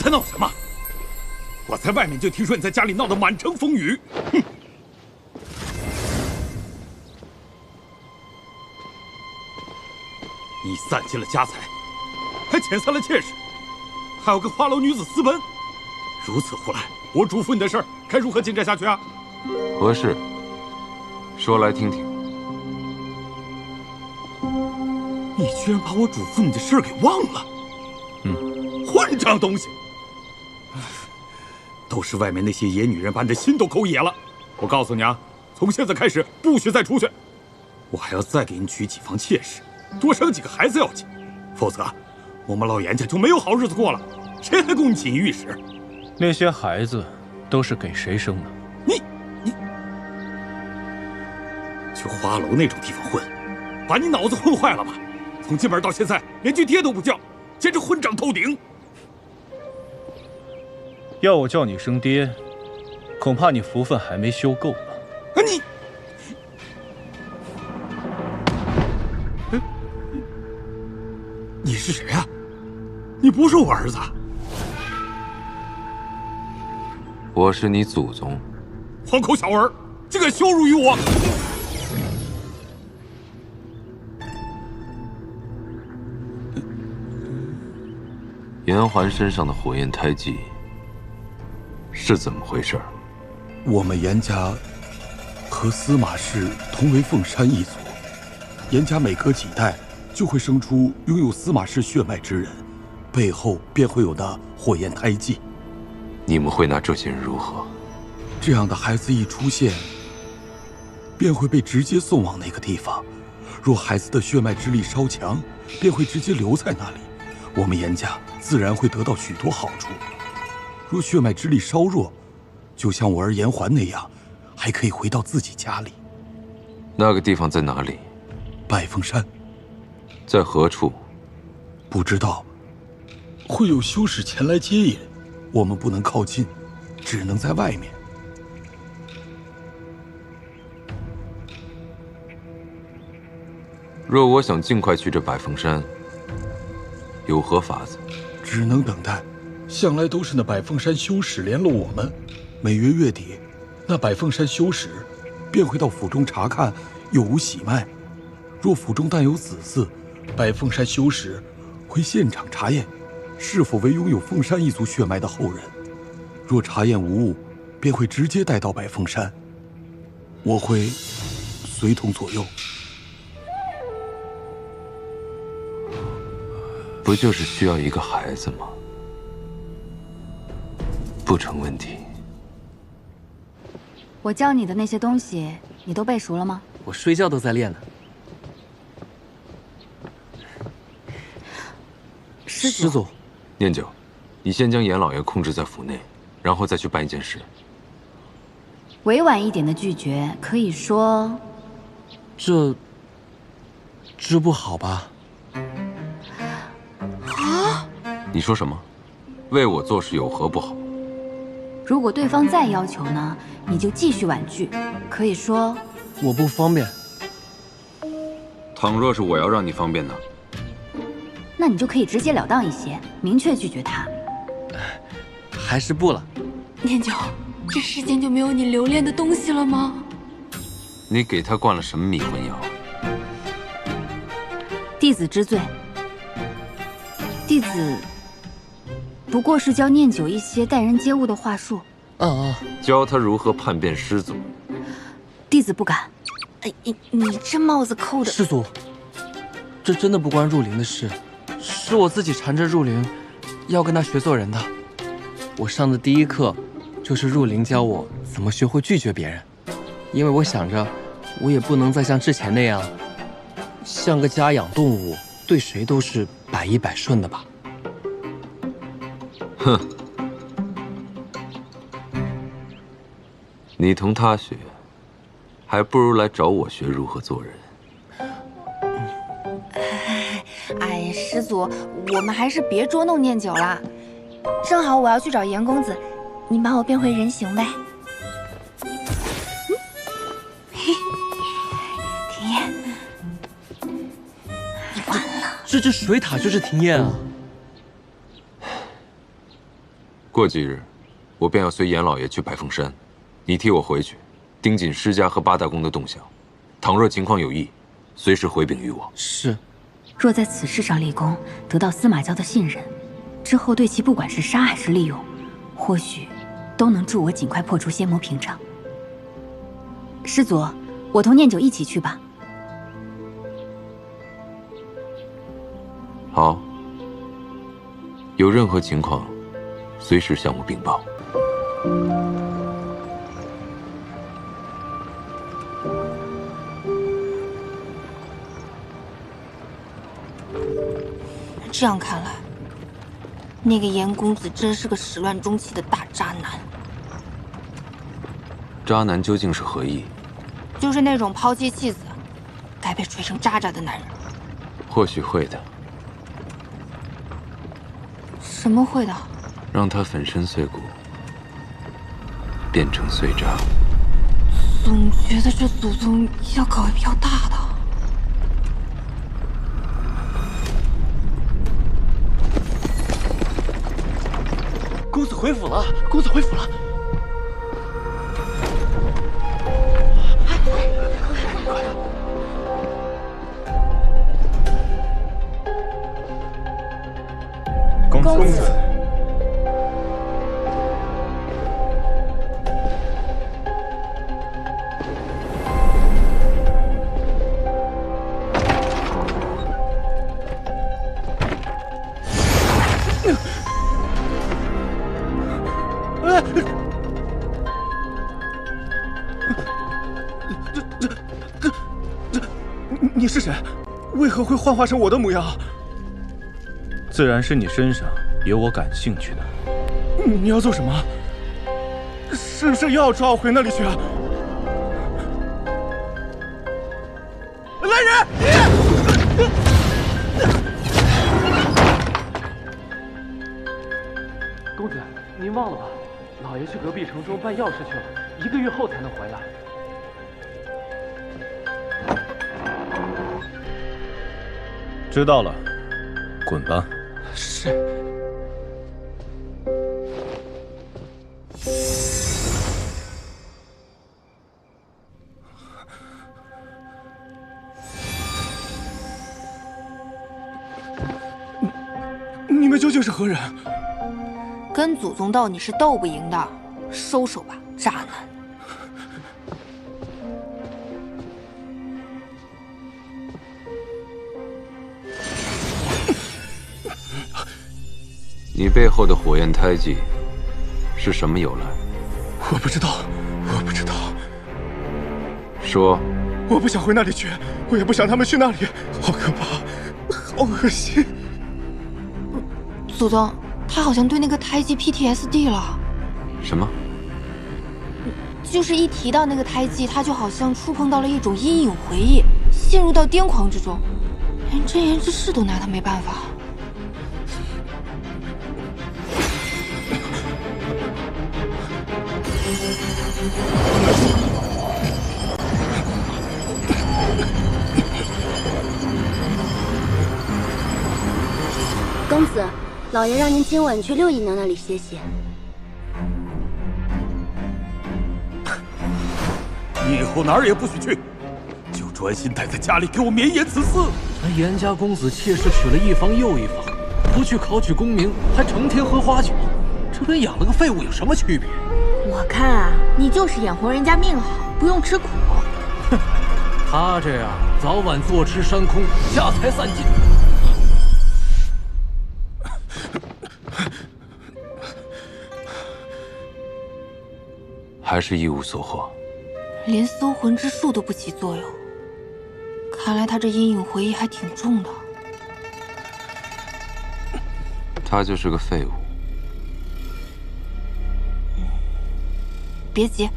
才闹什么？我在外面就听说你在家里闹得满城风雨。哼！你散尽了家财，还遣散了妾室，还要跟花楼女子私奔，如此胡来，我嘱咐你的事儿该如何进展下去啊？何事？说来听听。你居然把我嘱咐你的事儿给忘了！混账东西！都是外面那些野女人把你的心都勾野了。我告诉你啊，从现在开始不许再出去。我还要再给你娶几房妾室，多生几个孩子要紧，否则我们老严家就没有好日子过了。谁还供你锦衣玉食？那些孩子都是给谁生的？你去花楼那种地方混，把你脑子混坏了吧？从进门到现在连句爹都不叫，简直混账透顶！要我叫你声爹，恐怕你福分还没修够吧？你是谁啊？你不是我儿子。我是你祖宗。黄口小儿，竟敢羞辱于我！严环身上的火焰胎记是怎么回事？我们严家和司马氏同为凤山一族，严家每隔几代就会生出拥有司马氏血脉之人，背后便会有那火焰胎记。你们会拿这些人如何？这样的孩子一出现，便会被直接送往那个地方。若孩子的血脉之力稍强，便会直接留在那里，我们严家自然会得到许多好处。若血脉之力稍弱，就像我儿严环那样，还可以回到自己家里。那个地方在哪里？百凤山。在何处？不知道。会有修士前来接引，我们不能靠近，只能在外面。若我想尽快去这百凤山，有何法子？只能等待。向来都是那百凤山修士联络我们，每月月底，那百凤山修士便会到府中查看有无喜脉。若府中但有子嗣，百凤山修士会现场查验，是否为拥有凤山一族血脉的后人。若查验无误，便会直接带到百凤山。我会随同左右。不就是需要一个孩子吗？不成问题。我教你的那些东西，你都背熟了吗？我睡觉都在练呢。师祖，念九，你先将严老爷控制在府内，然后再去办一件事。委婉一点的拒绝，可以说，这不好吧？啊？你说什么？为我做事有何不好？如果对方再要求呢，你就继续婉拒，可以说，我不方便。倘若是我要让你方便呢？那你就可以直截了当一些，明确拒绝他。还是不了。念九，这世间就没有你留恋的东西了吗？你给他灌了什么迷魂药？弟子知罪。弟子不过是教念九一些待人接物的话术。教他如何叛变师祖。弟子不敢。哎，你这帽子扣的。师祖，这真的不关入灵的事，是我自己缠着入灵，要跟他学做人的。我上的第一课就是入灵教我怎么学会拒绝别人，因为我想着，我也不能再像之前那样，像个家养动物，对谁都是百依百顺的吧。哼，你同他学，还不如来找我学如何做人。哎，师祖，我们还是别捉弄念九了。正好我要去找严公子，你把我变回人形呗。庭烨，你完了。这只水獭就是庭烨啊！过几日，我便要随严老爷去百凤山，你替我回去，盯紧施家和八大宫的动向。倘若情况有异，随时回禀于我。是。若在此事上立功，得到司马教的信任，之后对其不管是杀还是利用，或许都能助我尽快破除仙魔屏障。师祖，我同念九一起去吧。好，有任何情况，随时向我禀报。这样看来，那个严公子真是个始乱终弃的大渣男。渣男究竟是何意？就是那种抛妻弃子、该被锤成渣渣的男人。或许会的。什么会的？让他粉身碎骨，变成碎渣。总觉得这祖宗要搞一票大的。公子回府了，公子回府了。公子。你是谁？为何会幻化成我的模样？自然是你身上有我感兴趣的。你要做什么？是不是又要抓我回那里去？来人！公子，您忘了吧？老爷去隔壁城中办要事去了，1个月后才能回来。知道了，滚吧。是。你们究竟是何人？跟祖宗斗你是斗不赢的，收手吧，渣男！你背后的火焰胎记是什么由来？我不知道，我不知道。说。我不想回那里去，我也不想他们去那里，好可怕，好恶心。祖宗，他好像对那个胎记 PTSD 了。什么？就是一提到那个胎记，他就好像触碰到了一种阴影回忆，陷入到癫狂之中，连真言之事都拿他没办法。公子，老爷让您今晚去6姨娘那里歇歇。你以后哪儿也不许去，就专心待在家里给我绵延此嗣。咱严家公子妾室娶了一房又一房，不去考取功名，还成天喝花酒，这跟养了个废物有什么区别？我看啊，你就是眼红人家命好，不用吃苦。哼，他这样早晚坐吃山空，家财散尽。还是一无所获，连搜魂之术都不起作用。看来他这阴影回忆还挺重的。他就是个废物。别急，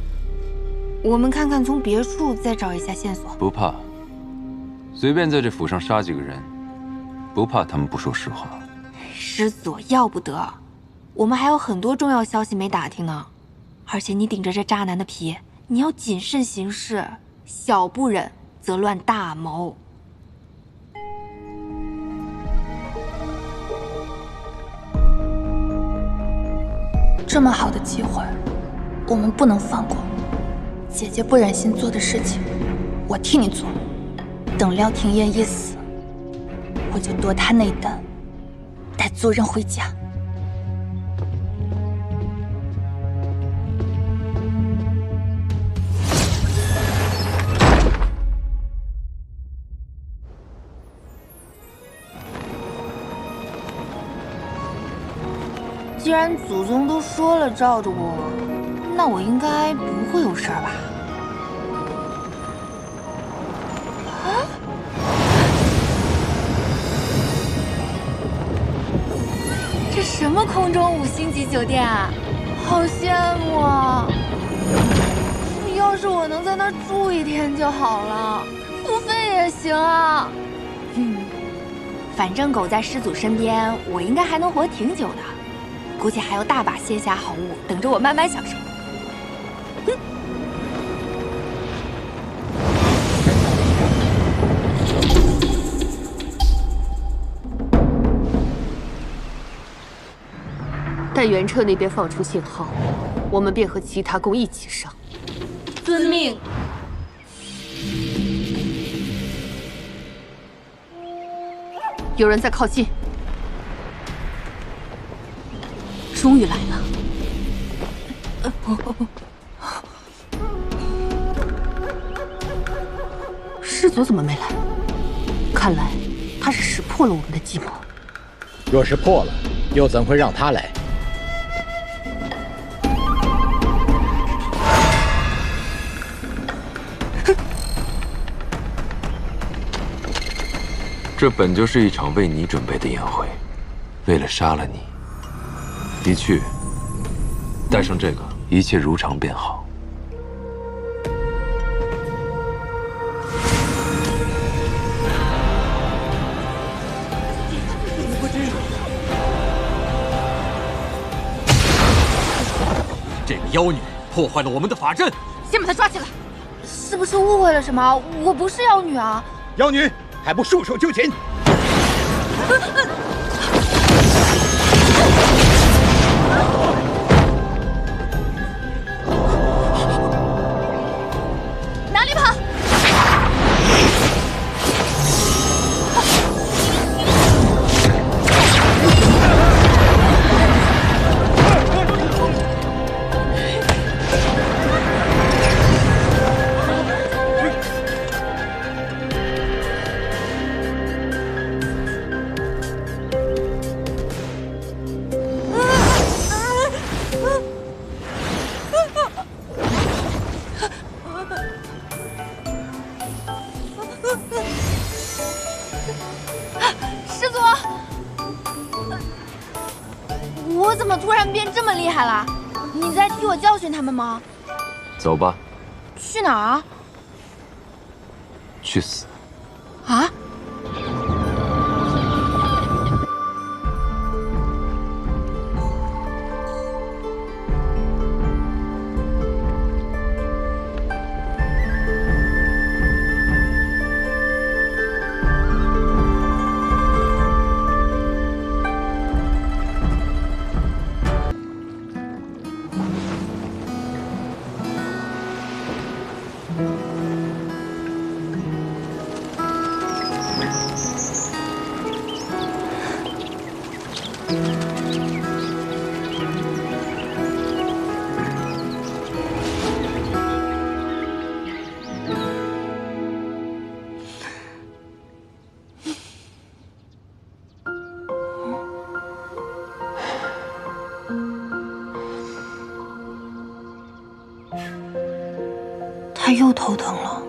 我们看看从别处再找一下线索。不怕，随便在这府上杀几个人，不怕他们不说实话。师祖要不得，我们还有很多重要消息没打听呢。而且你顶着这渣男的皮，你要谨慎行事，小不忍则乱大谋。这么好的机会，我们不能放过。姐姐不忍心做的事情，我替你做。等廖廷烨一死，我就夺他那单，带族人回家。既然祖宗都说了罩着我，那我应该不会有事儿吧？啊！这什么空中5星级酒店啊，好羡慕啊！要是我能在那儿住1天就好了，付费也行啊。反正狗在师祖身边，我应该还能活挺久的。估计还有大把仙侠好物等着我慢慢享受。待袁彻那边放出信号，我们便和其他宫一起上。遵命。有人在靠近。终于来了。师祖怎么没来？看来他是识破了我们的计谋。若是破了，又怎会让他来？这本就是一场为你准备的宴会，为了杀了你。你去，带上这个，一切如常便好。这个妖女破坏了我们的法阵，先把她抓起来。是不是误会了什么？我不是妖女啊！妖女还不束手就擒！哪里跑？师祖，我怎么突然变这么厉害了？你在替我教训他们吗？走吧，去哪儿啊？去死！啊？他又头疼了，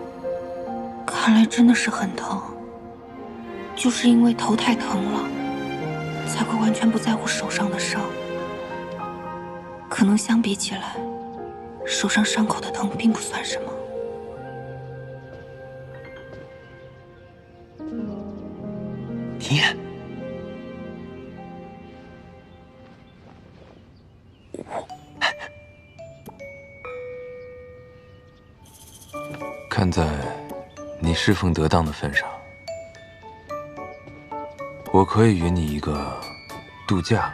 看来真的是很疼。就是因为头太疼了，才会完全不在乎手上的伤。可能相比起来，手上伤口的疼并不算什么。廷烨，看在你侍奉得当的份上，我可以允你一个度假。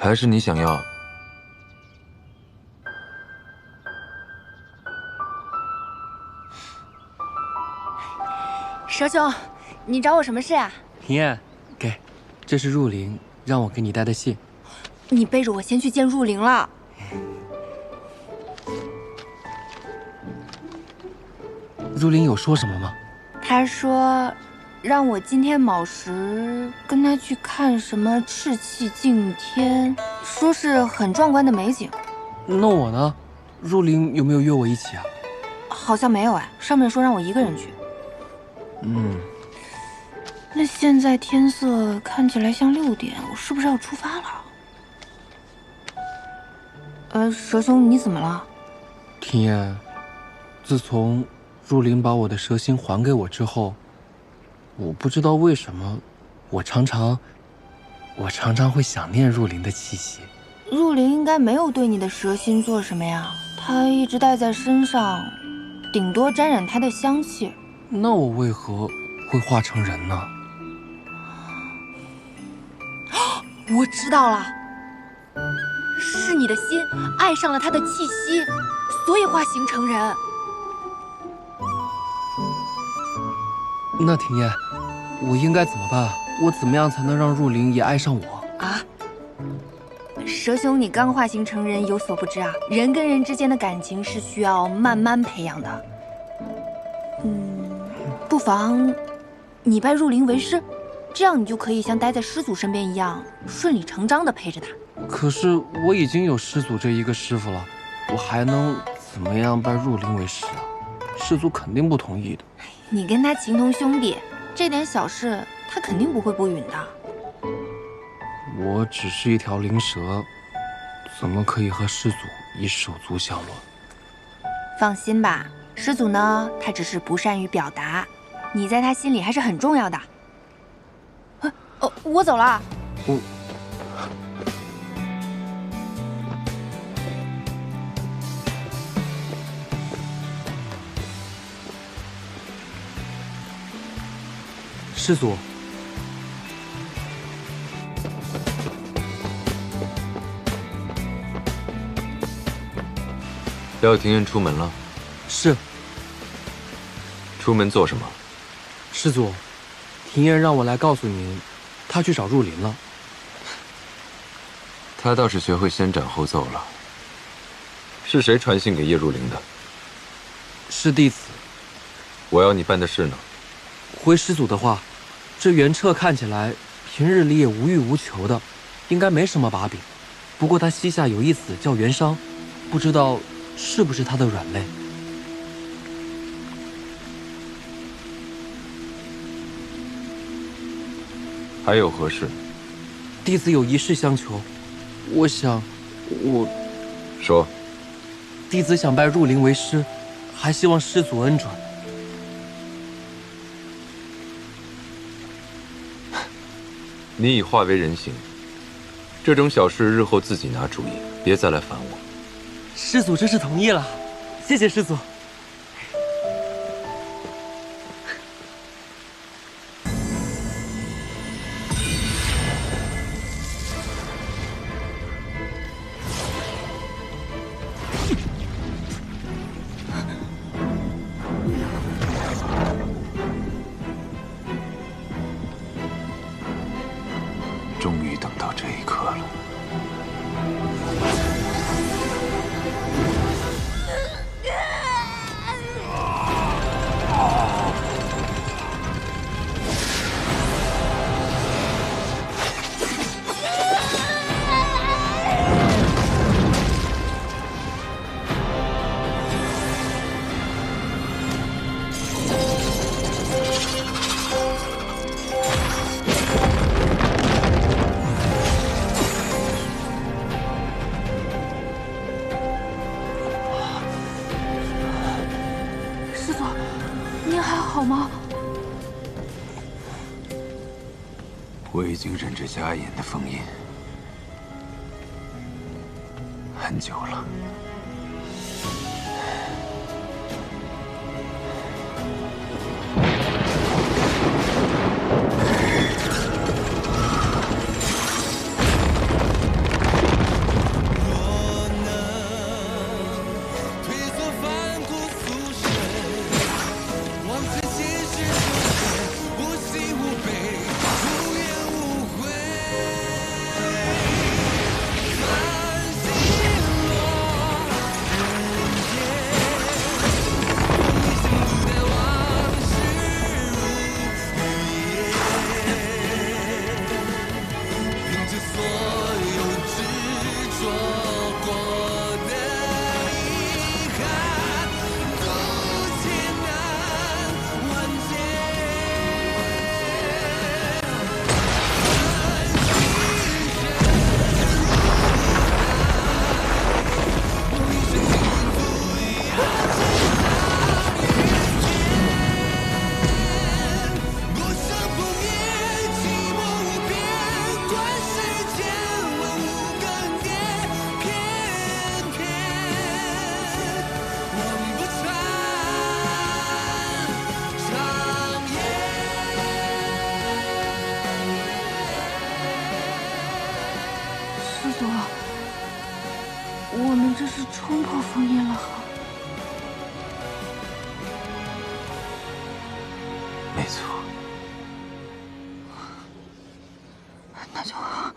还是你想要？蛇兄，你找我什么事啊？庭燕，给，这是入林让我给你带的信。你背着我先去见入林了。入林有说什么吗？他说，让我今天卯时跟他去看什么赤气敬天，说是很壮观的美景。那我呢？入林有没有约我一起啊？好像没有哎，上面说让我一个人去。那现在天色看起来像6点，我是不是要出发了？蛇兄，你怎么了？庭燕，自从入林把我的蛇心还给我之后，我不知道为什么，我常常会想念入林的气息。入林应该没有对你的蛇心做什么呀，他一直带在身上，顶多沾染他的香气。那我为何会化成人呢？我知道了，是你的心爱上了他的气息，所以化形成人。那庭燕，我应该怎么办？我怎么样才能让入林也爱上我啊？蛇兄，你刚化形成人，有所不知啊，人跟人之间的感情是需要慢慢培养的。不妨你拜入林为师，这样你就可以像待在师祖身边一样，顺理成章地陪着他。可是我已经有师祖这一个师傅了，我还能怎么样拜入林为师啊？师祖肯定不同意的。你跟他情同兄弟，这点小事他肯定不会不允的。我只是一条灵蛇，怎么可以和师祖以手足相论？放心吧，师祖呢，他只是不善于表达，你在他心里还是很重要的。我走了。师祖，廖庭燕出门了。是。出门做什么？师祖，庭燕让我来告诉您，她去找入林了。他倒是学会先斩后奏了。是谁传信给叶入林的？是弟子。我要你办的事呢？回师祖的话，这袁彻看起来平日里也无欲无求的，应该没什么把柄。不过他膝下有一子叫袁商，不知道是不是他的软肋。还有何事？弟子有一事相求，我想，说。弟子想拜入林为师，还希望师祖恩准。你已化为人形，这种小事日后自己拿主意，别再来烦我。师祖真是同意了，谢谢师祖。终于等到这一刻了。好吗？我已经忍着家眼的封印很久了。错。那就好。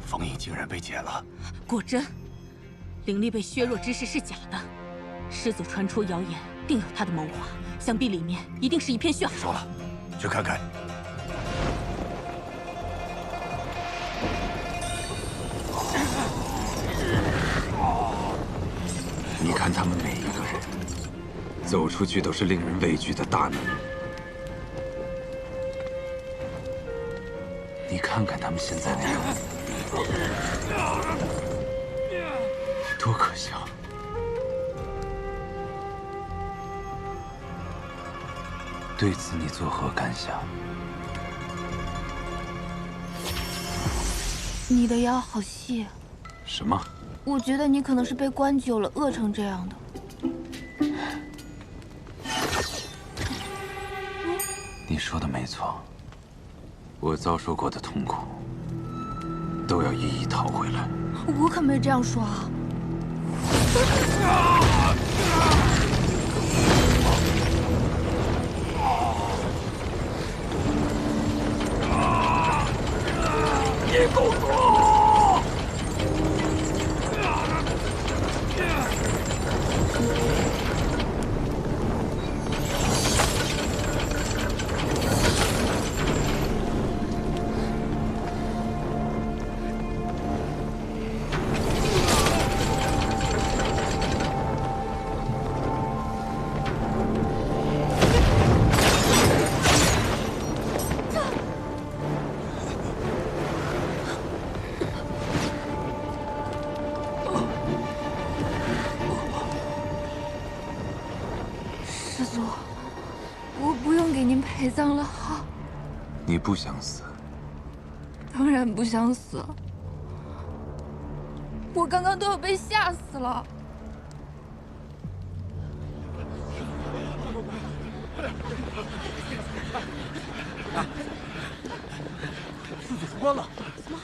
封印竟然被解了，果真，灵力被削弱之事是假的。师祖传出谣言，定有他的谋划，想必里面一定是一片血海。说了，去看看。你看他们每一个人，走出去都是令人畏惧的大难。你看看他们现在的样子。 多可笑！对此你作何感想？你的腰好细。什么？我觉得你可能是被关久了，饿成这样的。你说的没错，我遭受过的痛苦。 都要一一讨回来。我可没这样说啊！你狗奴！陪葬了哈。你不想死？当然不想死。我刚刚都要被吓死了。四子出关了！什么？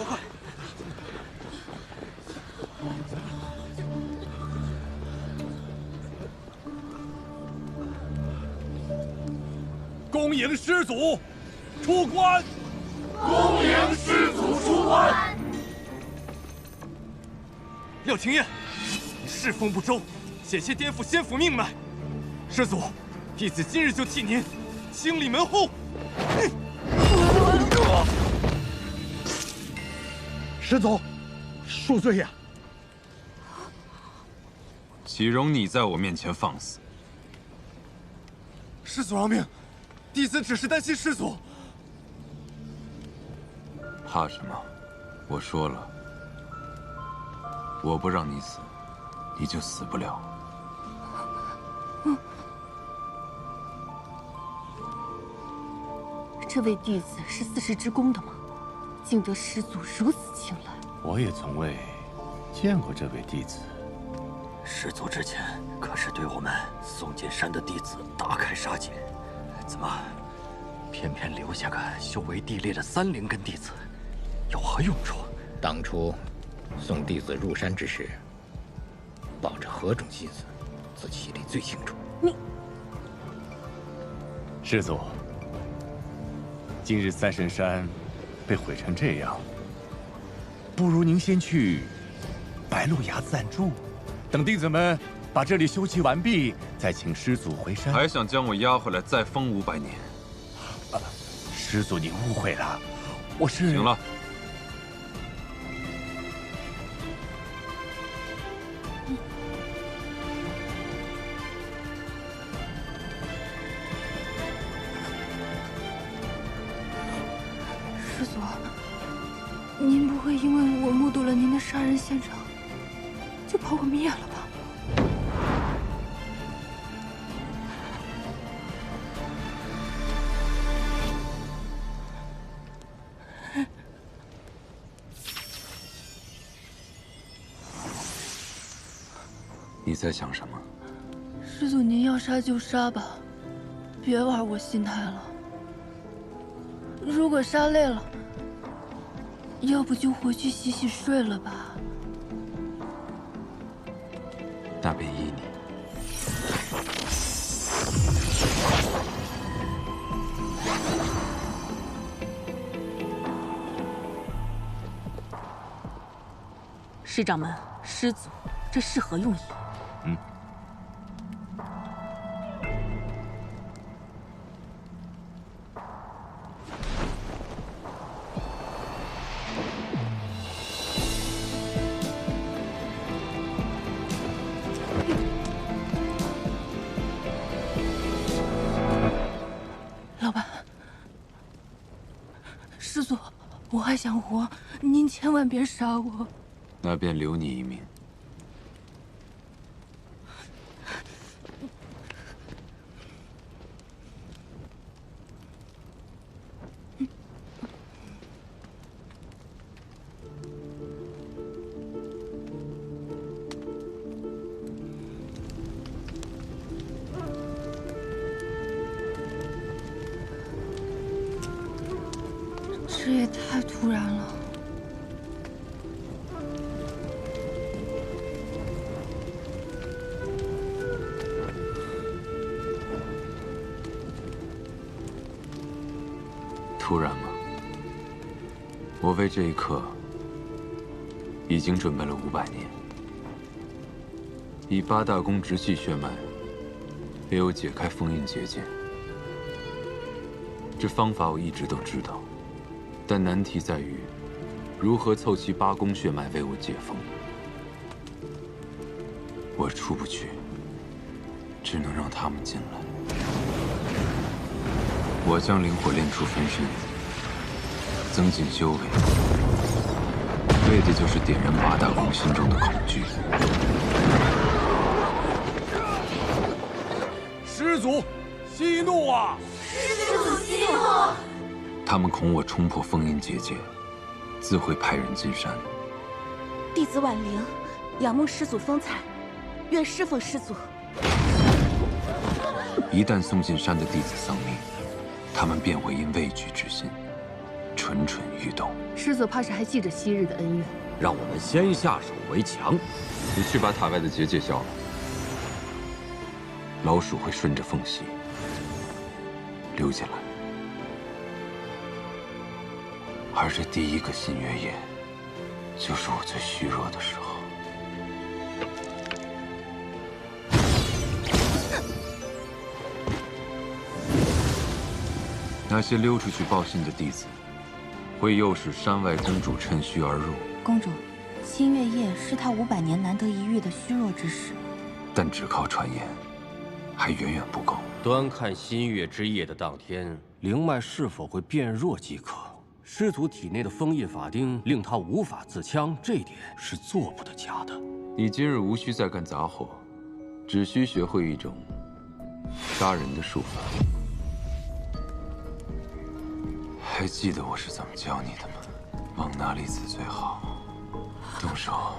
快！ 恭迎师祖出关！恭迎师祖出关！廖廷彦，你侍奉不周，险些颠覆先府命脉。师祖，弟子今日就替您清理门户。师祖，恕罪呀！岂容你在我面前放肆？师祖饶命！ 弟子只是担心师祖，怕什么？我说了，我不让你死，你就死不了。这位弟子是四世之宫的吗？竟得师祖如此青睐。我也从未见过这位弟子。师祖之前可是对我们宋锦山的弟子大开杀戒。 怎么，偏偏留下个修为低劣的3灵根弟子，有何用处？当初送弟子入山之时，抱着何种心思，自己心里最清楚。你，师祖，今日三神山被毁成这样，不如您先去白鹿崖暂住，等弟子们把这里修葺完毕，再请师祖回山。还想将我押回来再封500年？师祖，你误会了，我是……行了。师祖，您不会因为我目睹了您的杀人现场，就把我灭了吧？在想什么？师祖，您要杀就杀吧，别玩我心态了。如果杀累了，要不就回去洗洗睡了吧。那便依你。师掌门，师祖，这是何用意？老板，师祖，我还想活，您千万别杀我。那便留你一命。这也太突然了。突然吗？我为这一刻已经准备了500年。以8大宫直系血脉，也有解开封印结界。这方法我一直都知道，但难题在于如何凑齐8宫血脉为我解封。我出不去，只能让他们进来。我将灵火炼出分身，增进修为，为的就是点燃8大宫心中的恐惧。师祖息怒啊！师祖息怒！他们恐我冲破封印结界，自会派人进山。弟子婉玲，仰慕师祖风采，愿侍奉师祖。一旦送进山的弟子丧命，他们便会因畏惧之心蠢蠢欲动。师祖怕是还记着昔日的恩怨。让我们先下手为强。你去把塔外的结界消了，老鼠会顺着缝隙溜进来。而这第一个新月夜，就是我最虚弱的时候。那些溜出去报信的弟子，会诱使山外公主趁虚而入。公主，新月夜是他500年难得一遇的虚弱之时，但只靠传言，还远远不够。端看新月之夜的当天，灵脉是否会变弱即可。师祖体内的封印法钉令他无法自戕，这点是做不得假的。你今日无需再干杂活，只需学会一种杀人的术法。还记得我是怎么教你的吗？往哪里刺最好？动手！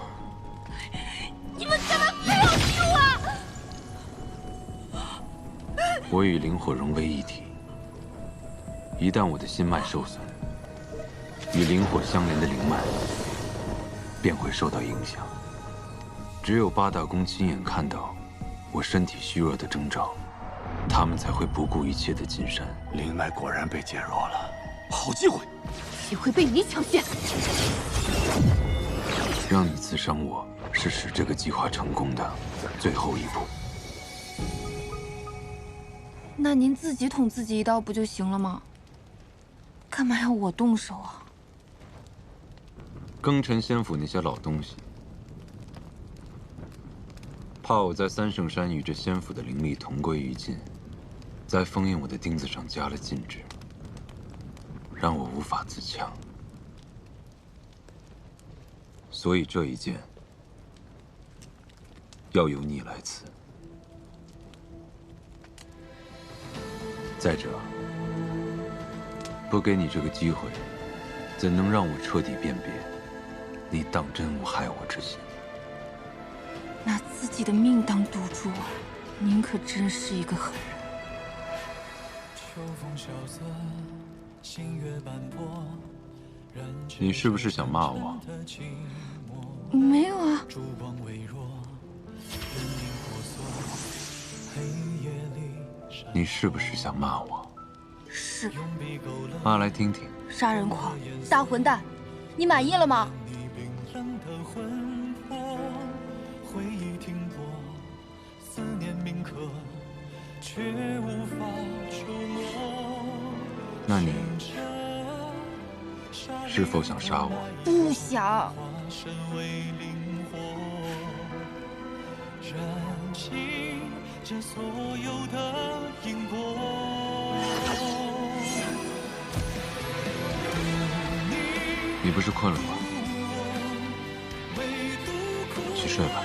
你们干嘛非要吃我？我与灵火融为一体，一旦我的心脉受损，与灵火相连的灵脉便会受到影响。只有8大宫亲眼看到我身体虚弱的征兆，他们才会不顾一切的进山。灵脉果然被减弱了，好机会！岂会被你抢先？让你刺伤我，是使这个计划成功的最后一步。那您自己捅自己一刀不就行了吗？干嘛要我动手啊？庚辰仙府那些老东西，怕我在三圣山与这仙府的灵力同归于尽，在封印我的钉子上加了禁制，让我无法自强。所以这一剑要由你来刺。再者，不给你这个机会，怎能让我彻底辨别你当真无害我之心？拿自己的命当赌注，您可真是一个狠人。你是不是想骂我？没有啊。你是不是想骂我？是。骂来听听。杀人狂，大混蛋，你满意了吗？那你是否想杀我？不想。你不是困了吗？去睡吧。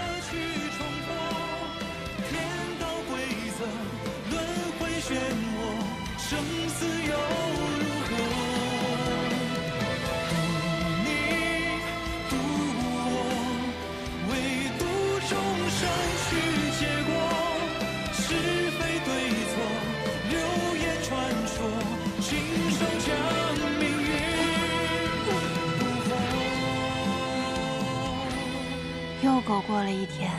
又狗过了一天。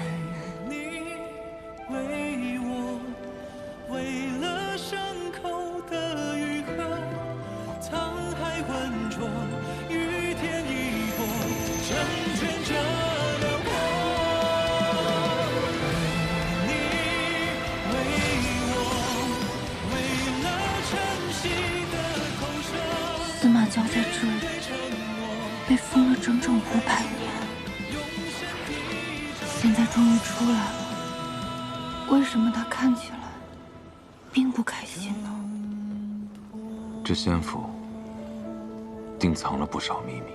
司马交在这里被封了整整500年。现在终于出来了，为什么他看起来并不开心呢？这仙府定藏了不少秘密，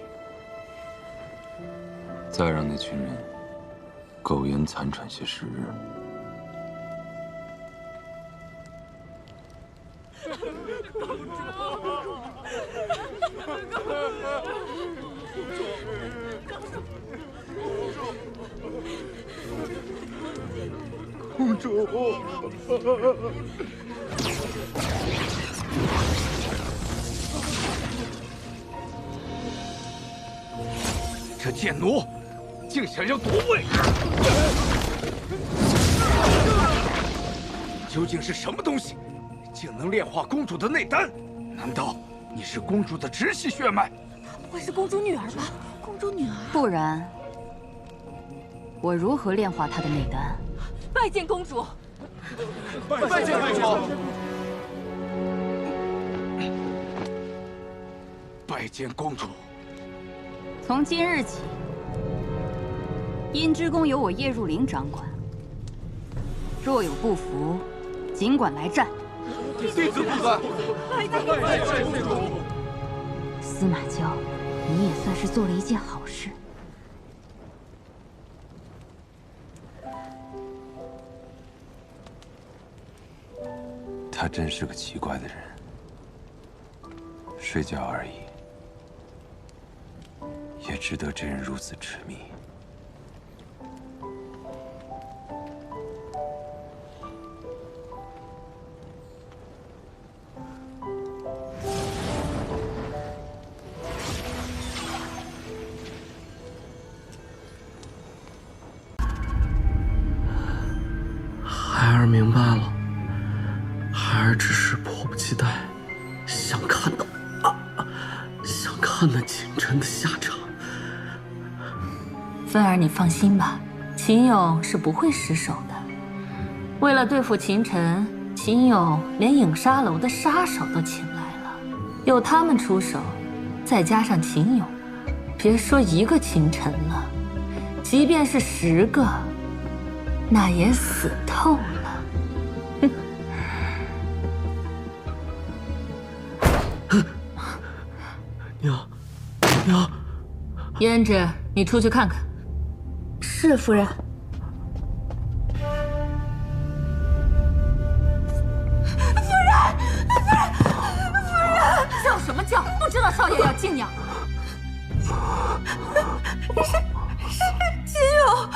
再让那群人苟延残喘些时日，公主，这贱奴竟想要夺位！究竟是什么东西，竟能炼化公主的内丹？难道你是公主的直系血脉？不会是公主女儿吧？公主女儿？不然，我如何炼化她的内丹？拜见公主！拜见公主！拜见公主！从今日起，阴之宫由我叶入灵掌管。若有不服，尽管来战。弟子不敢。拜见公主！司马交，你也算是做了一件好事。他真是个奇怪的人，睡觉而已，也值得这人如此痴迷。孩儿明白了。孩儿只是迫不及待，想看那秦晨的下场。芬儿，你放心吧，秦勇是不会失手的。为了对付秦晨，秦勇连影沙楼的杀手都请来了，有他们出手，再加上秦勇，别说1个秦晨了，即便是10个，那也死透了。娘，胭脂，你出去看看。是夫人。夫人，叫什么叫？不知道少爷要敬仰。是秦勇。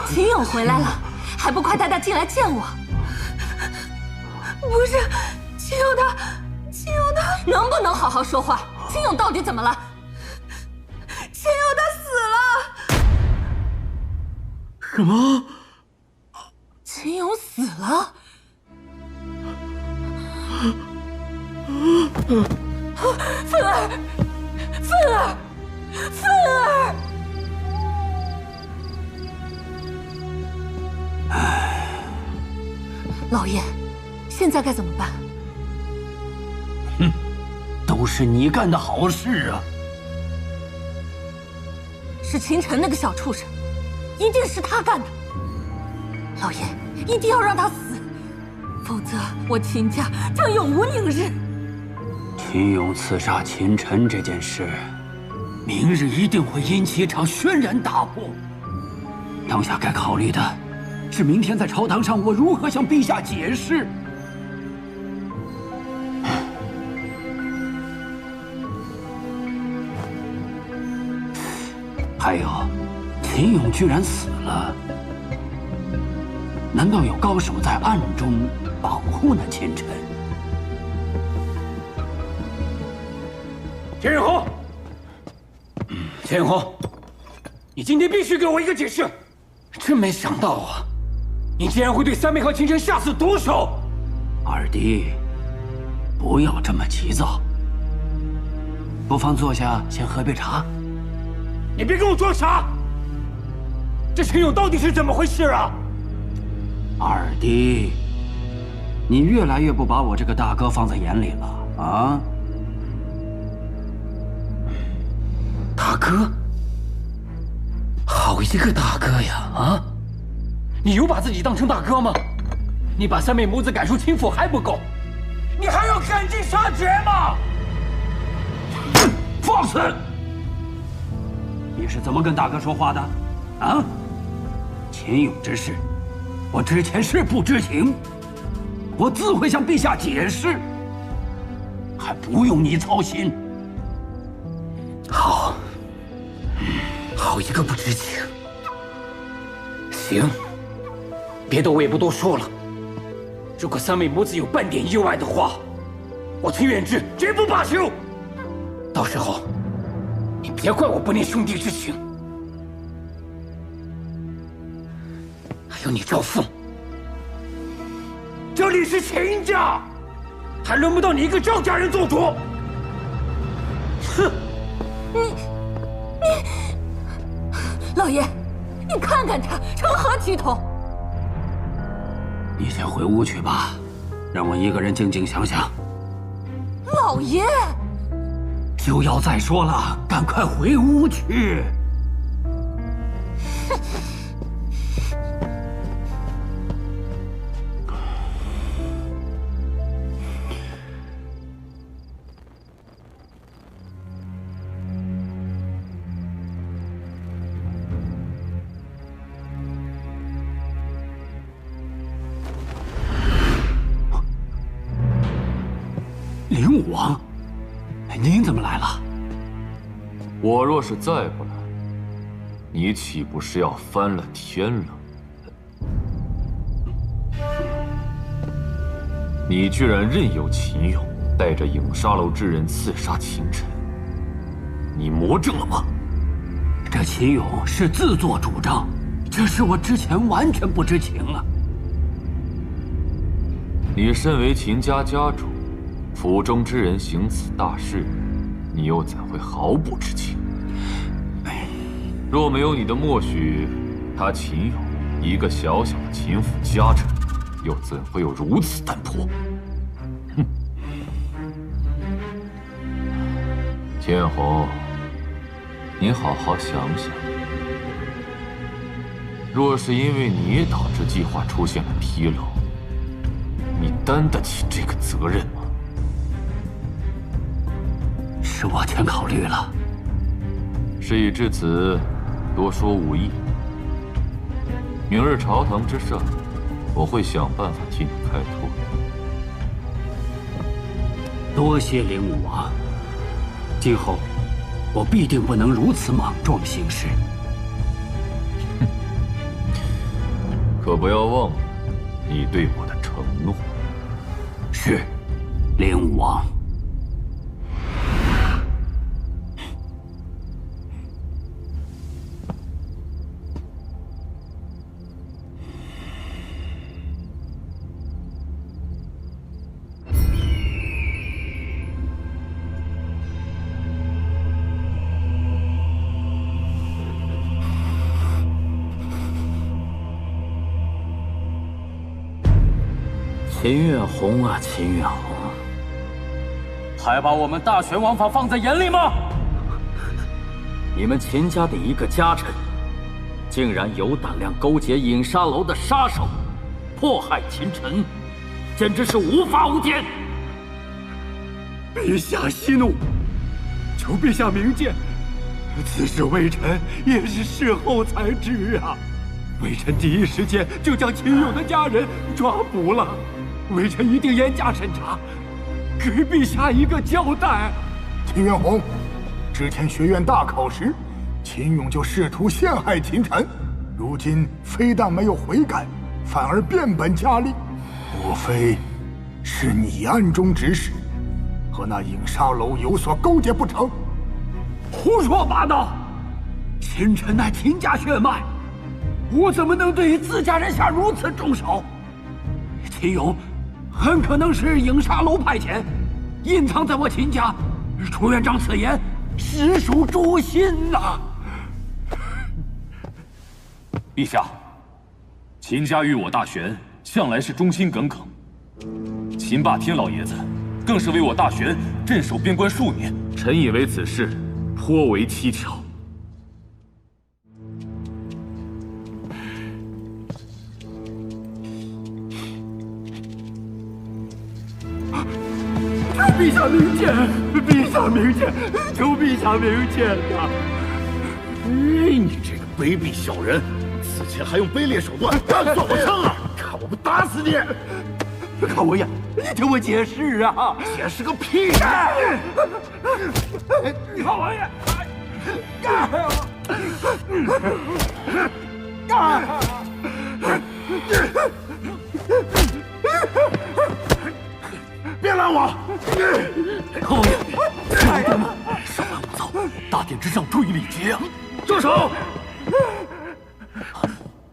秦勇回来了，还不快带他进来见我？不是，秦勇他能不能好好说话？秦勇到底怎么了？秦勇他死了！什么？秦勇死了？芬儿！老爷，现在该怎么办？哼，都是你干的好事啊！是秦晨那个小畜生，一定是他干的。老爷，一定要让他死，否则我秦家将永无宁日。秦勇刺杀秦晨这件事，明日一定会引起一场轩然大波。当下该考虑的是，明天在朝堂上我如何向陛下解释。还有，秦勇居然死了，难道有高手在暗中保护那秦晨？钱允红，钱允红，你今天必须给我一个解释！真没想到啊，你竟然会对三妹和秦晨下此毒手！二弟，不要这么急躁，不妨坐下，先喝杯茶。你别跟我装傻！这秦勇到底是怎么回事啊？二弟，你越来越不把我这个大哥放在眼里了啊！大哥，好一个大哥呀！啊，你有把自己当成大哥吗？你把三妹母子赶出秦府还不够，你还要赶尽杀绝吗？放肆！你是怎么跟大哥说话的？啊？秦勇之事，我之前是不知情，我自会向陛下解释，还不用你操心。好，好一个不知情。行，别的我也不多说了。如果三妹母子有半点意外的话，我秦远志绝不罢休。到时候，你别怪我不念兄弟之情。还有你赵凤，这里是秦家，还轮不到你一个赵家人做主。哼！老爷，你看看他成何体统！你先回屋去吧，让我一个人静静想想。老爷，就要再说了，赶快回屋去。灵武王，您怎么来了？我若是再不来，你岂不是要翻了天了？你居然任由秦勇带着影沙楼之人刺杀秦晨，你魔怔了吗？这秦勇是自作主张，这事我之前完全不知情啊。你身为秦家家主，府中之人行此大事，你又怎会毫不知情？若没有你的默许，他秦勇一个小小的秦府家臣，又怎会有如此胆魄？哼！秦远红，你好好想想，若是因为你导致计划出现了纰漏，你担得起这个责任吗？是我全考虑了。事已至此，多说无益。明日朝堂之上，我会想办法替你开脱。多谢灵武王，今后我必定不能如此莽撞行事。可不要忘了你对我的承诺。是，灵武王。秦远红啊，秦远红，还把我们大玄王法放在眼里吗？你们秦家的一个家臣，竟然有胆量勾结影沙楼的杀手，迫害秦臣，简直是无法无天！陛下息怒，求陛下明鉴，此事微臣也是事后才知啊。微臣第一时间就将秦勇的家人抓捕了。微臣一定严加审查，给陛下一个交代。秦元洪，之前学院大考时，秦勇就试图陷害秦臣，如今非但没有悔改，反而变本加厉，莫非是你暗中指使，和那影沙楼有所勾结不成？胡说八道！秦臣乃秦家血脉，我怎么能对于自家人下如此重手？秦勇很可能是影沙楼派遣，隐藏在我秦家。楚院长此言实属诛心呐！陛下，秦家与我大玄向来是忠心耿耿，秦霸天老爷子更是为我大玄镇守边关数年，臣以为此事颇为蹊跷。求陛下明鉴，陛下明鉴，求陛下明鉴啊！你这个卑鄙小人，此前还用卑劣手段暗算我枪啊！看我不打死你！看我呀，你听我解释啊！解释个屁！看我呀！别拦我！后爷，少爷们，稍安勿躁，大殿之上注意礼节啊！住手！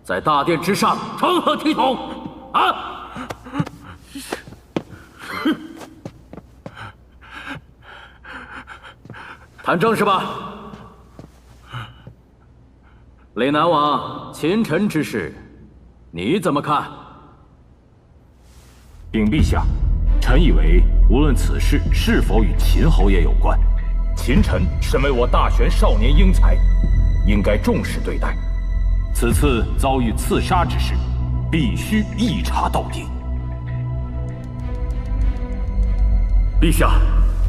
在大殿之上成何体统？啊！谈正事吧。岭南王秦臣之事，你怎么看？禀陛下，臣以为，无论此事是否与秦侯爷有关，秦臣身为我大玄少年英才，应该重视对待。此次遭遇刺杀之事，必须一查到底。陛下，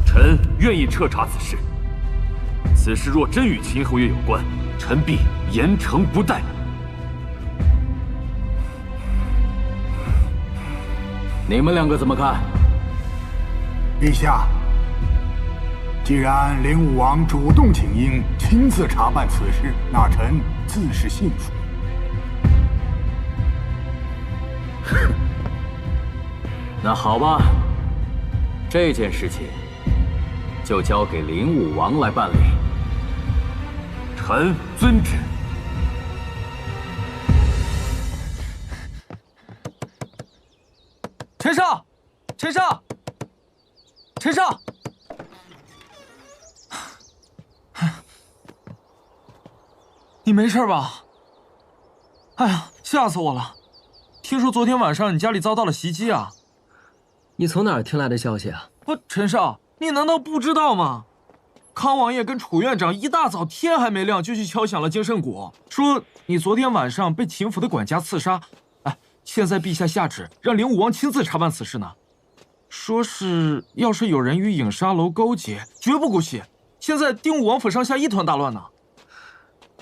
臣愿意彻查此事。此事若真与秦侯爷有关，臣必严惩不贷。你们两个怎么看？陛下，既然灵武王主动请缨，亲自查办此事，那臣自是信服。那好吧，这件事情就交给灵武王来办理。臣遵旨。陈少，陈少，陈少！你没事吧？哎呀，吓死我了！听说昨天晚上你家里遭到了袭击啊？你从哪儿听来的消息啊？不，陈少，你难道不知道吗？康王爷跟楚院长一大早天还没亮就去敲响了金圣谷，说你昨天晚上被秦府的管家刺杀。哎，现在陛下下旨让灵武王亲自查办此事呢，说是要是有人与影沙楼勾结，绝不姑息。现在丁武王府上下一团大乱呢。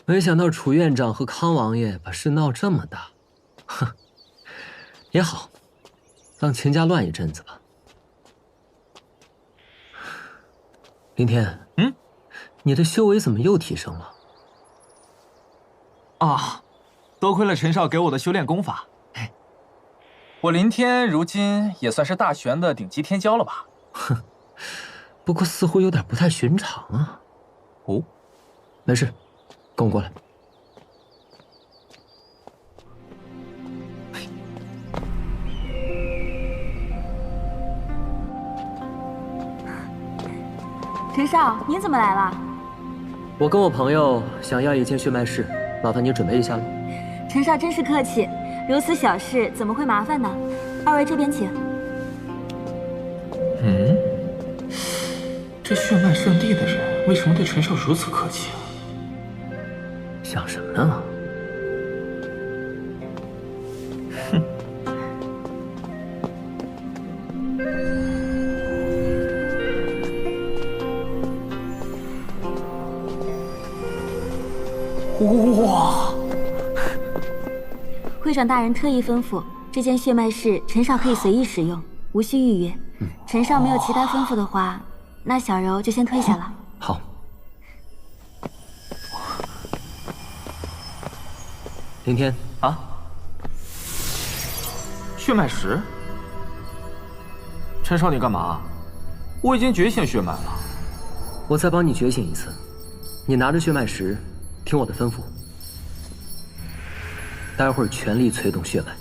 没想到楚院长和康王爷把事闹这么大，哼，也好，让秦家乱一阵子吧。林天，你的修为怎么又提升了？啊，多亏了陈少给我的修炼功法，我林天如今也算是大玄的顶级天骄了吧？哼，不过似乎有点不太寻常啊。哦，没事，跟我过来。陈少，您怎么来了？我跟我朋友想要一间血脉室，麻烦你准备一下了。陈少真是客气，如此小事怎么会麻烦呢？二位这边请。这血脉圣地的人为什么对陈少如此客气啊？想什么呢？哼。哇！会长大人特意吩咐，这间血脉室陈少可以随意使用，无需预约。陈少没有其他吩咐的话，那小柔就先退下了。好。林天啊，血脉石？陈少，你干嘛？我已经觉醒血脉了。我再帮你觉醒一次，你拿着血脉石，听我的吩咐，待会儿全力催动血脉。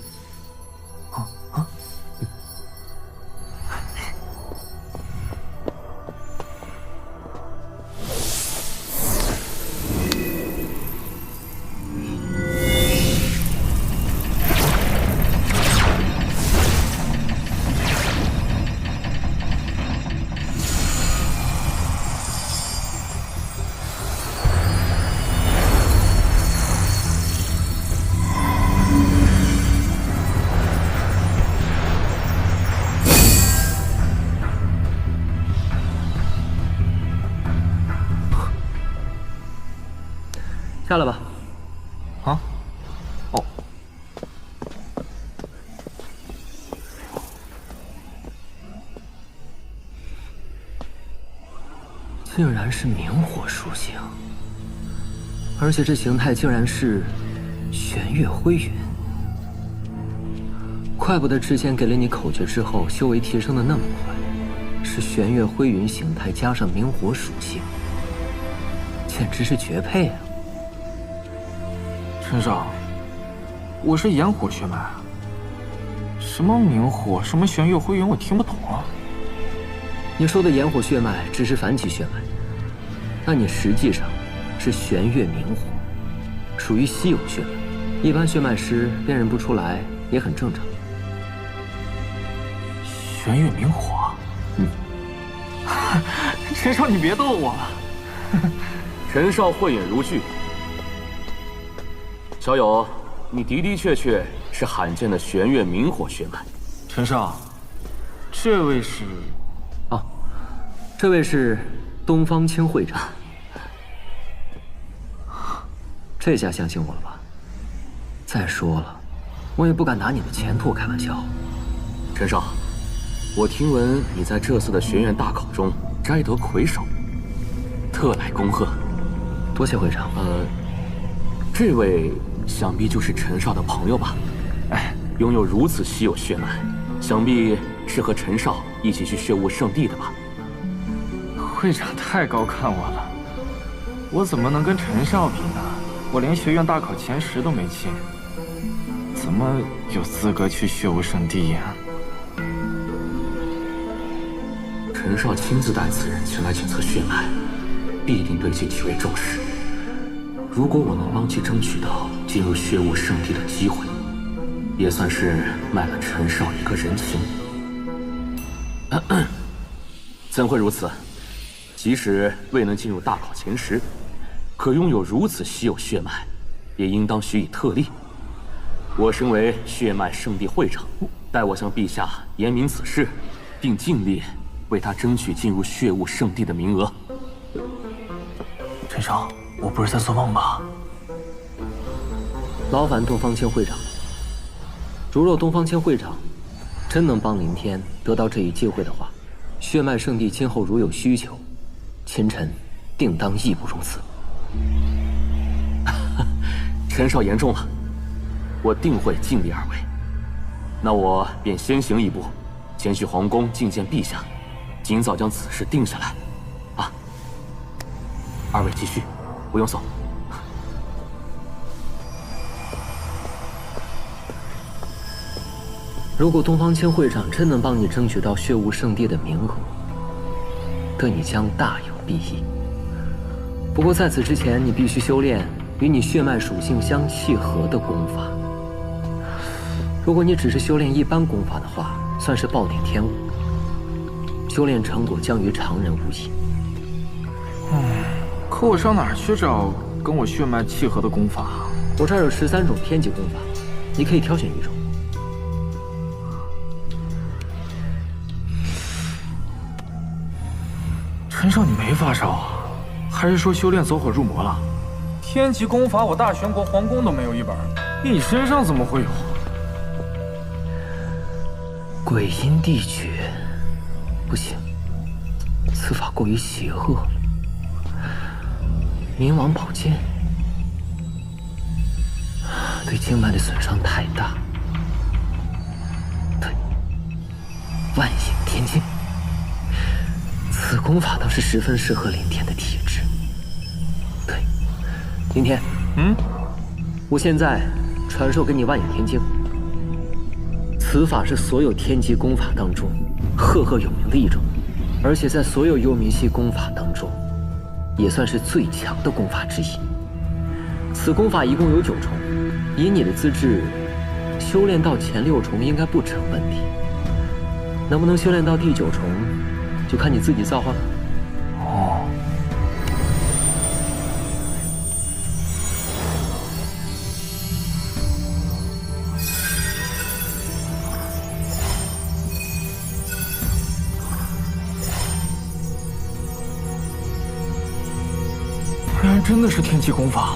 下来吧。啊？哦。竟然是明火属性，而且这形态竟然是玄月辉云。怪不得之前给了你口诀之后，修为提升的那么快，是玄月辉云形态加上明火属性，简直是绝配啊！陈少，我是炎火血脉，什么明火，什么玄月辉云，我听不懂啊。你说的炎火血脉只是凡级血脉，但你实际上是玄月明火，属于稀有血脉，一般血脉师辨认不出来也很正常。玄月明火？陈少，你别逗我了。陈少慧眼如炬。小友，你的的确确是罕见的玄月明火血脉。陈少，这位是？哦，这位是东方青会长。这下相信我了吧？再说了，我也不敢拿你的前途开玩笑。陈少，我听闻你在这次的玄院大考中摘得魁首，特来恭贺。多谢会长。这位想必就是陈少的朋友吧？哎，拥有如此稀有血脉，想必是和陈少一起去血雾圣地的吧？会长太高看我了，我怎么能跟陈少比呢？我连学院大考前10都没进，怎么有资格去血雾圣地呀？陈少亲自带此人前来检测血脉，必定对其极为重视。如果我能帮其争取到进入血雾圣地的机会，也算是卖了陈少一个人情。怎会如此？即使未能进入大考前10，可拥有如此稀有血脉，也应当许以特例。我身为血脉圣地会长，待我向陛下言明此事，并尽力为他争取进入血雾圣地的名额。陈少，我不是在做梦吧？劳烦东方青会长。如若东方青会长真能帮林天得到这一机会的话，血脉圣地今后如有需求，秦晨定当义不容辞。陈少言重了，我定会尽力而为。那我便先行一步，前去皇宫觐见陛下，尽早将此事定下来。啊，二位继续，不用送。如果东方千会长真能帮你争取到血雾圣地的名额，对你将大有裨益。不过在此之前，你必须修炼与你血脉属性相契合的功法。如果你只是修炼一般功法的话，算是暴殄天物，修炼成果将与常人无异。可我上哪儿去找跟我血脉契合的功法？我这儿有13种天级功法，你可以挑选一种。陈少，你没发烧啊？还是说修炼走火入魔了？天级功法我大玄国皇宫都没有一本，你身上怎么会有？鬼阴地诀，不行，此法过于邪恶了。冥王宝剑，对经脉的损伤太大。对，万影天经。此功法倒是十分适合林天的体质。对，林天，我现在传授给你万影天经。此法是所有天级功法当中赫赫有名的一种，而且在所有幽冥系功法当中，也算是最强的功法之一。此功法一共有9重，以你的资质，修炼到前6重应该不成问题。能不能修炼到第9重？就看你自己造化了。哦，原来真的是天级功法。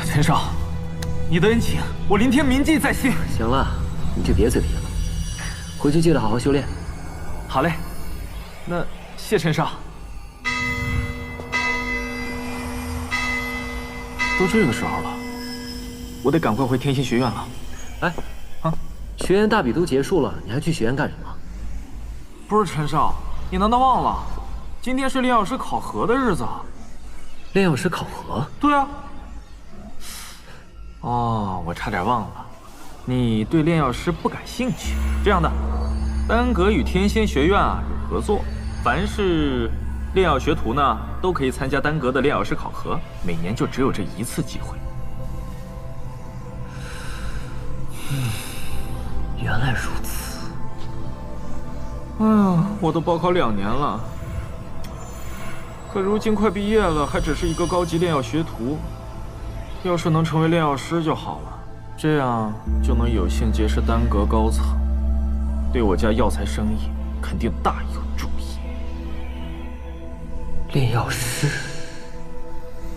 陈少，你的恩情，我林天铭记在心。行了。你就别嘴皮了，回去记得好好修炼。好嘞，那谢陈少。都这个时候了，我得赶快回天心学院了。哎，学院大比都结束了，你还去学院干什么？不是陈少，你难道忘了，今天是炼药师考核的日子？炼药师考核？对啊。哦，我差点忘了。你对炼药师不感兴趣？这样的，丹阁与天仙学院啊有合作，凡是炼药学徒呢都可以参加丹阁的炼药师考核，每年就只有这1次机会。原来如此。哎呀，我都报考2年了，可如今快毕业了，还只是一个高级炼药学徒。要是能成为炼药师就好了。这样就能有幸结识丹阁高层，对我家药材生意肯定大有助益。炼药师，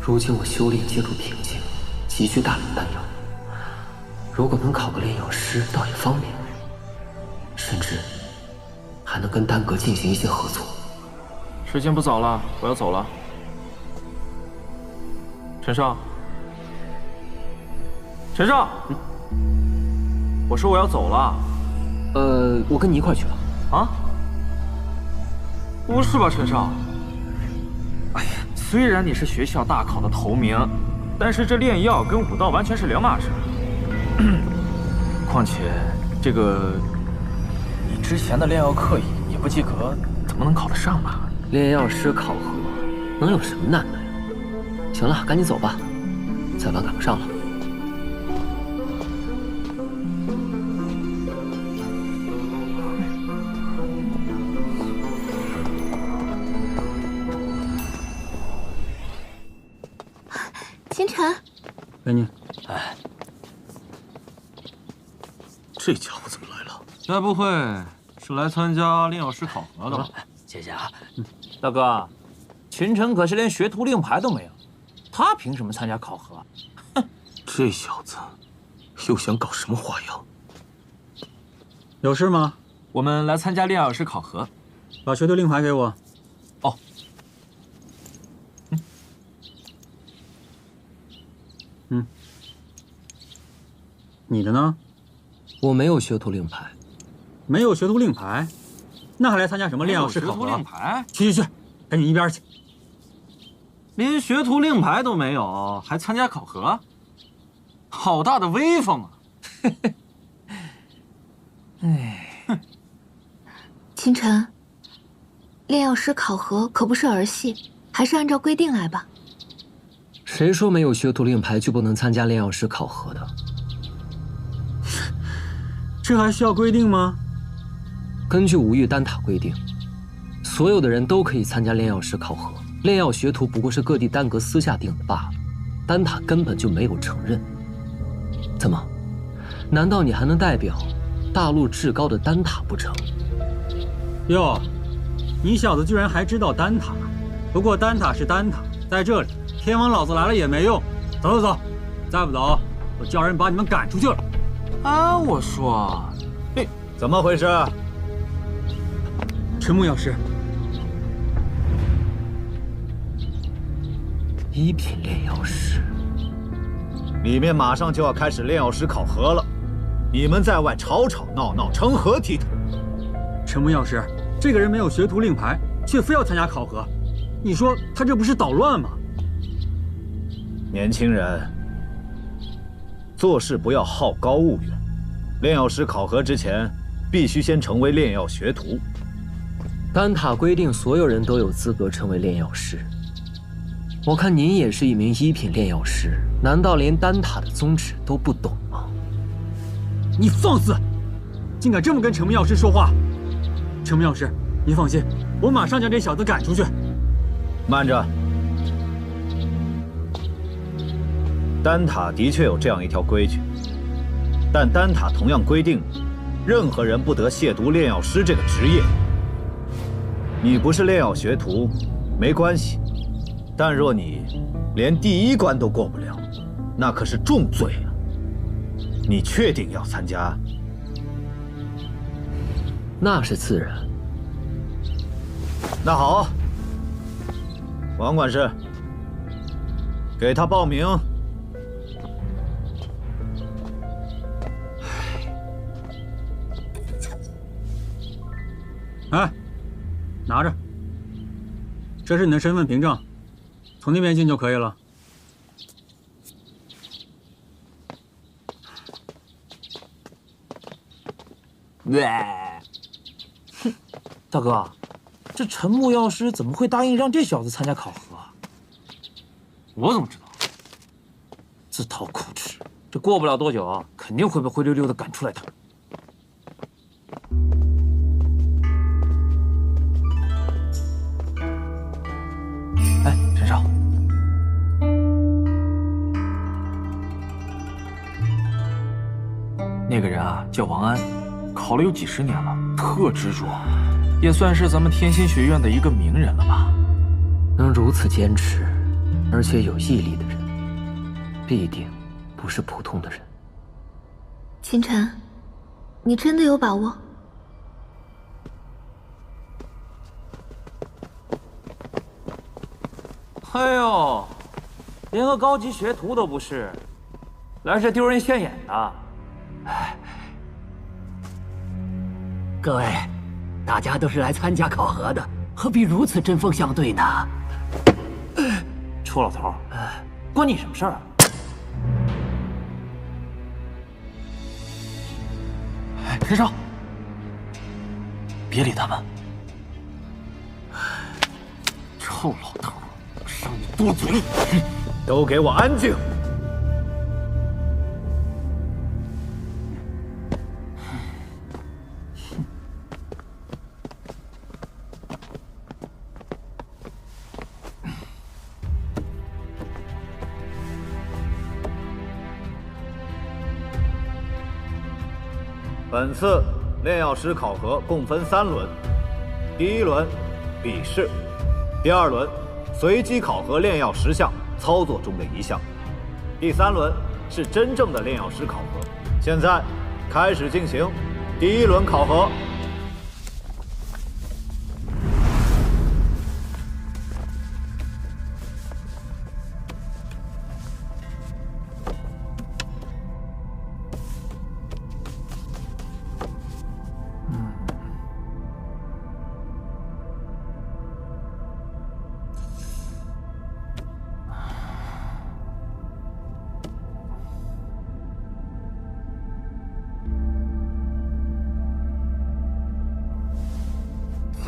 如今我修炼进入瓶颈，急需大量丹药。如果能考个炼药师，倒也方便，甚至还能跟丹阁进行一些合作。时间不早了，我要走了。陈少。陈少，我说我要走了。我跟你一块去了。啊？不是吧，陈少？哎呀，虽然你是学校大考的头名，但是这炼药跟武道完全是两码事。况且，这个你之前的炼药课也不及格，怎么能考得上嘛？炼药师考核能有什么难的呀？行了，赶紧走吧，再晚赶不上了。秦晨，美女，哎，这家伙怎么来了？该不会是来参加炼药师考核的吧？谢谢啊，大哥，秦晨可是连学徒令牌都没有，他凭什么参加考核？哼，这小子又想搞什么花样？有事吗？我们来参加炼药师考核，把学徒令牌给我。哦。你的呢？我没有学徒令牌。没有学徒令牌，那还来参加什么炼药师考核？学徒令牌？去，赶紧一边去！连学徒令牌都没有，还参加考核？好大的威风啊！哎，秦晨，炼药师考核可不是儿戏，还是按照规定来吧。谁说没有学徒令牌就不能参加炼药师考核的？这还需要规定吗？根据无欲丹塔规定，所有的人都可以参加炼药师考核。炼药学徒不过是各地丹阁私下定的罢了，丹塔根本就没有承认。怎么？难道你还能代表大陆至高的丹塔不成？哟，你小子居然还知道丹塔？不过丹塔是丹塔，在这里，天王老子来了也没用。走，再不走，我叫人把你们赶出去了。啊，我说，嘿，怎么回事？陈木药师，一品炼药师，里面马上就要开始炼药师考核了，你们在外吵吵闹闹，成何体统？陈木药师，这个人没有学徒令牌，却非要参加考核，你说他这不是捣乱吗？年轻人，做事不要好高骛远。炼药师考核之前，必须先成为炼药学徒。丹塔规定，所有人都有资格成为炼药师。我看您也是一名一品炼药师，难道连丹塔的宗旨都不懂吗？你放肆！竟敢这么跟陈木药师说话！陈木药师，您放心，我马上将这小子赶出去。慢着，丹塔的确有这样一条规矩，但丹塔同样规定，任何人不得亵渎炼药师这个职业。你不是炼药学徒，没关系，但若你连第一关都过不了，那可是重罪啊！你确定要参加？那是自然。那好，王管事，给他报名。哎，拿着，这是你的身份凭证，从那边进就可以了。哼，大哥，这陈木药师怎么会答应让这小子参加考核啊？我怎么知道？自讨苦吃，这过不了多久啊，肯定会被灰溜溜的赶出来的。哎，陈少，那个人啊叫王安，考了有几十年了，特执着，也算是咱们天心学院的一个名人了吧？能如此坚持，而且有毅力的人，必定不是普通的人。秦晨，你真的有把握？哎呦，连个高级学徒都不是，来这丢人现眼的。各位，大家都是来参加考核的，何必如此针锋相对呢？楚老头，关你什么事儿啊？陈少，别理他们。臭老头，让你多嘴！都给我安静！本次炼药师考核共分3轮，第1轮笔试，第2轮随机考核炼药10项操作中的1项，第3轮是真正的炼药师考核。现在开始进行第1轮考核。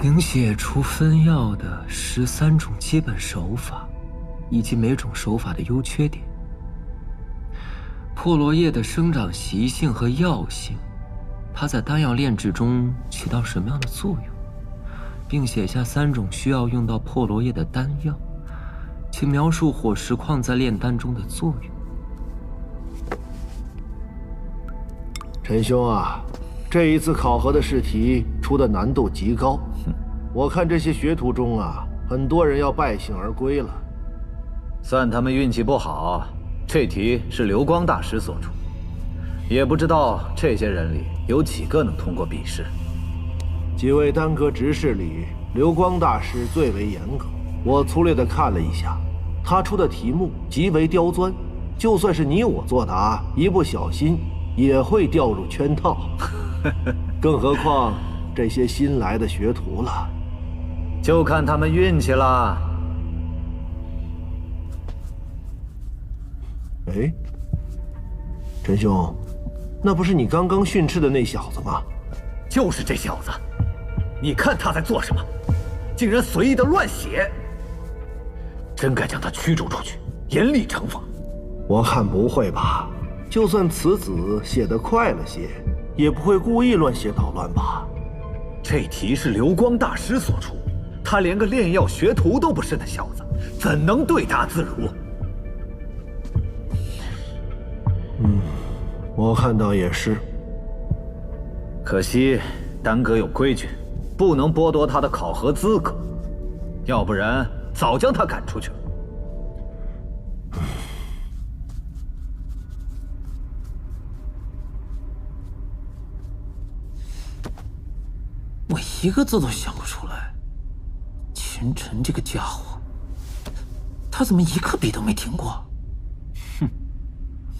请写出分药的13种基本手法，以及每种手法的优缺点。破罗叶的生长习性和药性，它在丹药炼制中起到什么样的作用，并写下3种需要用到破罗叶的丹药，请描述火石矿在炼丹中的作用。陈兄啊，这一次考核的试题出的难度极高，我看这些学徒中啊，很多人要败兴而归了。算他们运气不好，这题是流光大师所出，也不知道这些人里有几个能通过笔试。几位丹阁执事里，流光大师最为严格。我粗略地看了一下，他出的题目极为刁钻，就算是你我作答，一不小心也会掉入圈套。更何况这些新来的学徒了，就看他们运气了。哎，陈兄，那不是你刚刚训斥的那小子吗？就是这小子，你看他在做什么，竟然随意的乱写，真该将他驱逐出去，严厉惩罚。我看不会吧，就算此子写得快了些，也不会故意乱写捣乱吧？这题是流光大师所出，他连个炼药学徒都不是的小子，怎能对答自如？我看倒也是。可惜丹阁有规矩，不能剥夺他的考核资格，要不然早将他赶出去了。我一个字都想不出来。秦晨这个家伙，他怎么一个笔都没听过？哼，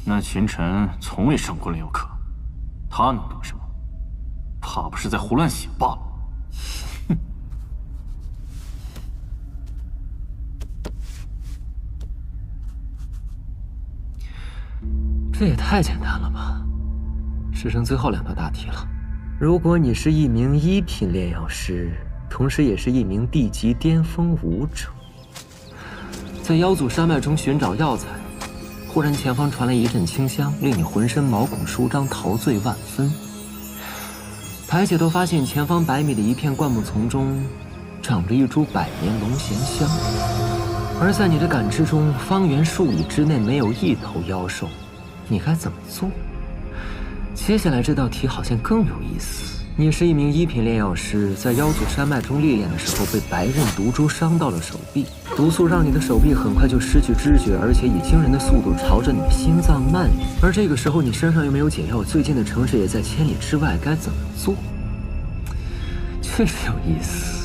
那秦晨从未上过炼药课，他能懂什么？怕不是在胡乱写罢了。哼！这也太简单了吧！只剩最后2道大题了。如果你是一名1品炼药师，同时也是一名地级巅峰武者，在妖祖山脉中寻找药材，忽然前方传来一阵清香，令你浑身毛孔舒张，陶醉万分。抬起头发现前方100米的一片灌木丛中，长着一株百年龙涎香，而在你的感知中，方圆数里之内没有一头妖兽，你该怎么做？接下来这道题好像更有意思。你是一名1品炼药师，在妖祖山脉中历练的时候，被白刃毒株伤到了手臂，毒素让你的手臂很快就失去知觉，而且以惊人的速度朝着你的心脏蔓延。而这个时候你身上又没有解药，最近的城市也在千里之外，该怎么做？确实有意思。